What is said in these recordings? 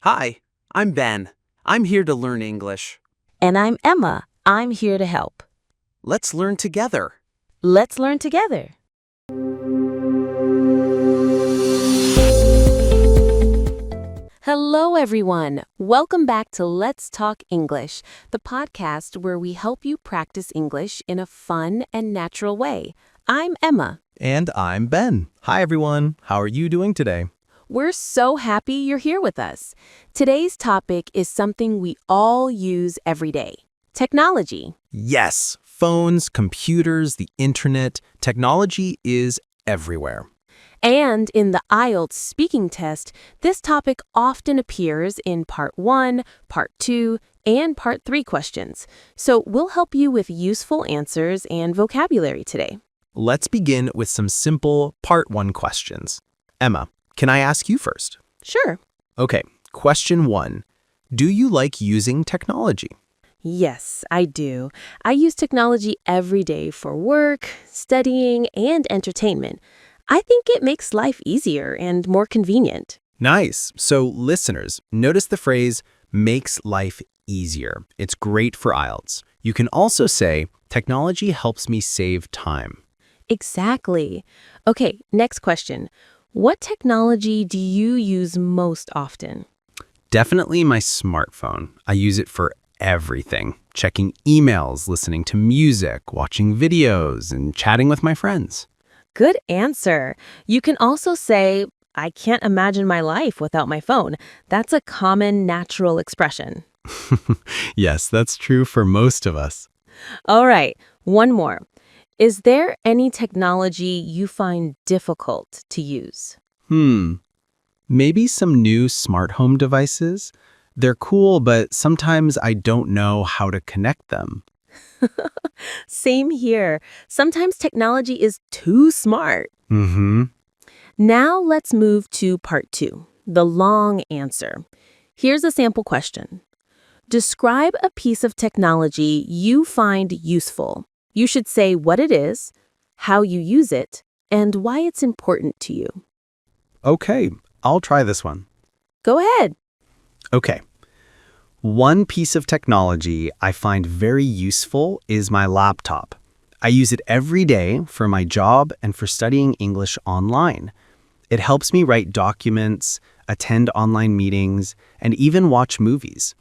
Hi, I'm Ben. I'm here to learn English. And I'm Emma. I'm here to help. Let's learn together. Let's learn together. Hello, everyone. Welcome back to Let's Talk English, the podcast where we help you practice English in a fun and natural way. I'm Emma. And I'm Ben. Hi, everyone. How are you doing today? We're so happy you're here with us. Today's topic is something we all use every day: technology. Yes, phones, computers, the internet, technology is everywhere. And in the IELTS speaking test, this topic often appears in Part 1, Part 2, and Part 3 questions. So we'll help you with useful answers and vocabulary today. Let's begin with some simple Part 1 questions. Emma, can I ask you first? Sure. Okay, question 1. Do you like using technology? Yes, I do. I use technology every day for work, studying, and entertainment. I think it makes life easier and more convenient. Nice. So, listeners, notice the phrase makes life easier. It's great for IELTS. You can also say, technology helps me save time. Exactly. Okay, next question. What technology do you use most often? Definitely my smartphone. I use it for everything. Checking emails, listening to music, watching videos, and chatting with my friends. Good answer. You can also say, I can't imagine my life without my phone. That's a common natural expression. Yes, that's true for most of us. All right, one more. Is there any technology you find difficult to use? Maybe some new smart home devices? They're cool, but sometimes I don't know how to connect them. Same here. Sometimes technology is too smart. Mm-hmm. Now let's move to Part 2, the long answer. Here's a sample question. Describe a piece of technology you find useful. You should say what it is, how you use it, and why it's important to you. Okay, I'll try this one. Go ahead. Okay. One piece of technology I find very useful is my laptop. I use it every day for my job and for studying English online. It helps me write documents, attend online meetings, and even watch movies.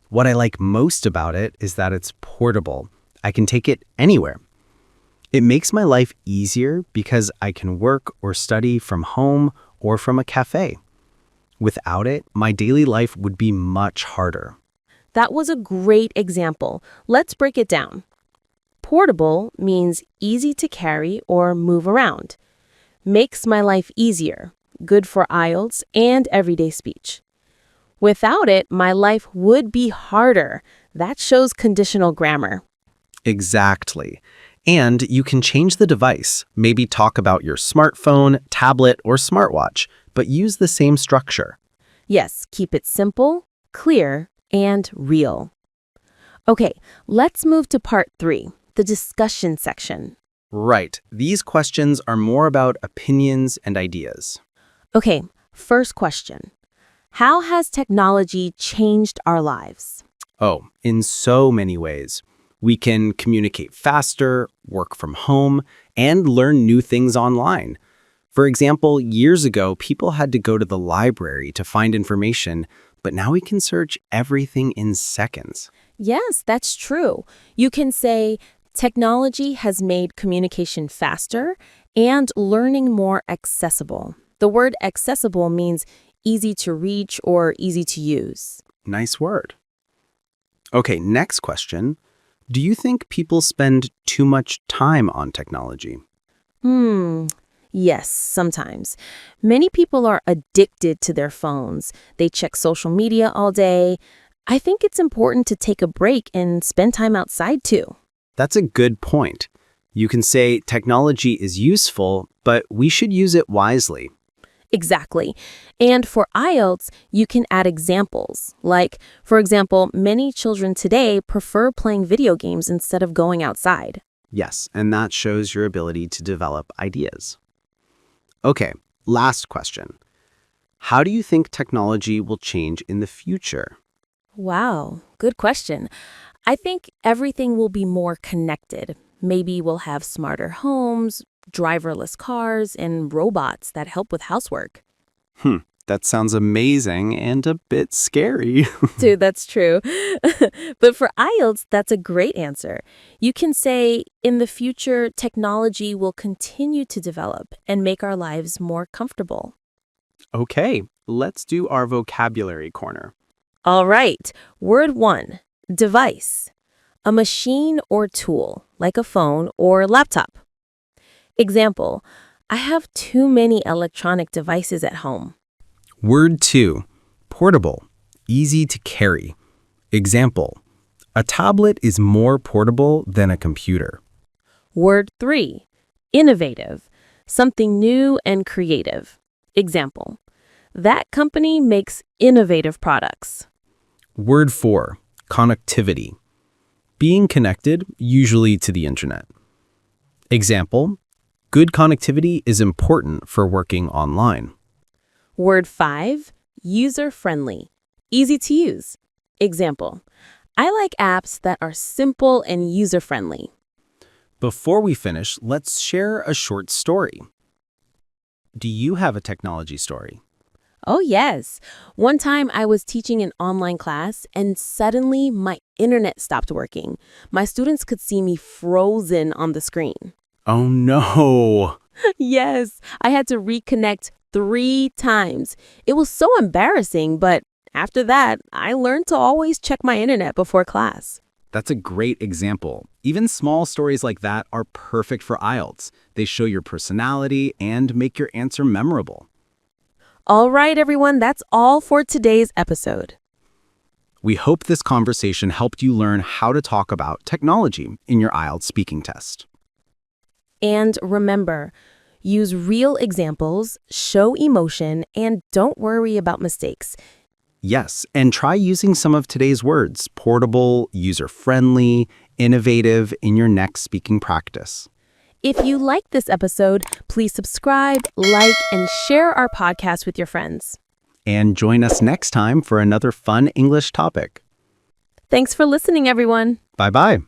What I like most about it is that it's portable. I can take it anywhere. It makes my life easier because I can work or study from home or from a cafe. Without it, my daily life would be much harder. That was a great example. Let's break it down. Portable means easy to carry or move around. Makes my life easier. Good for IELTS and everyday speech. Without it, my life would be harder. That shows conditional grammar. Exactly. And you can change the device, maybe talk about your smartphone, tablet, or smartwatch, but use the same structure. Yes, keep it simple, clear, and real. Okay, let's move to Part 3, the discussion section. Right. These questions are more about opinions and ideas. Okay, first question. How has technology changed our lives? Oh, in so many ways. We can communicate faster, work from home, and learn new things online. For example, years ago, people had to go to the library to find information, but now we can search everything in seconds. Yes, that's true. You can say technology has made communication faster and learning more accessible. The word accessible means easy to reach or easy to use. Nice word. Okay, next question. Do you think people spend too much time on technology? Yes, sometimes. Many people are addicted to their phones. They check social media all day. I think it's important to take a break and spend time outside too. That's a good point. You can say technology is useful, but we should use it wisely. Exactly. And for IELTS, you can add examples. Like, for example, many children today prefer playing video games instead of going outside. Yes, and that shows your ability to develop ideas. Okay, last question. How do you think technology will change in the future? Wow, good question. I think everything will be more connected. Maybe we'll have smarter homes, driverless cars, and robots that help with housework. That sounds amazing and a bit scary. Dude, that's true. But for IELTS, that's a great answer. You can say, in the future, technology will continue to develop and make our lives more comfortable. Okay, let's do our vocabulary corner. All right, word 1, device. A machine or tool, like a phone or laptop. Example, I have too many electronic devices at home. Word 2, portable, easy to carry. Example, a tablet is more portable than a computer. Word 3, innovative, something new and creative. Example, that company makes innovative products. Word 4, connectivity, being connected, usually to the internet. Example, good connectivity is important for working online. Word 5, user-friendly, easy to use. Example, I like apps that are simple and user-friendly. Before we finish, let's share a short story. Do you have a technology story? Oh, yes. One time I was teaching an online class and suddenly my internet stopped working. My students could see me frozen on the screen. Oh no! Yes, I had to reconnect 3 times. It was so embarrassing, but after that, I learned to always check my internet before class. That's a great example. Even small stories like that are perfect for IELTS. They show your personality and make your answer memorable. All right, everyone, that's all for today's episode. We hope this conversation helped you learn how to talk about technology in your IELTS speaking test. And remember, use real examples, show emotion, and don't worry about mistakes. Yes, and try using some of today's words, portable, user-friendly, innovative, in your next speaking practice. If you like this episode, please subscribe, like, and share our podcast with your friends. And join us next time for another fun English topic. Thanks for listening, everyone. Bye-bye.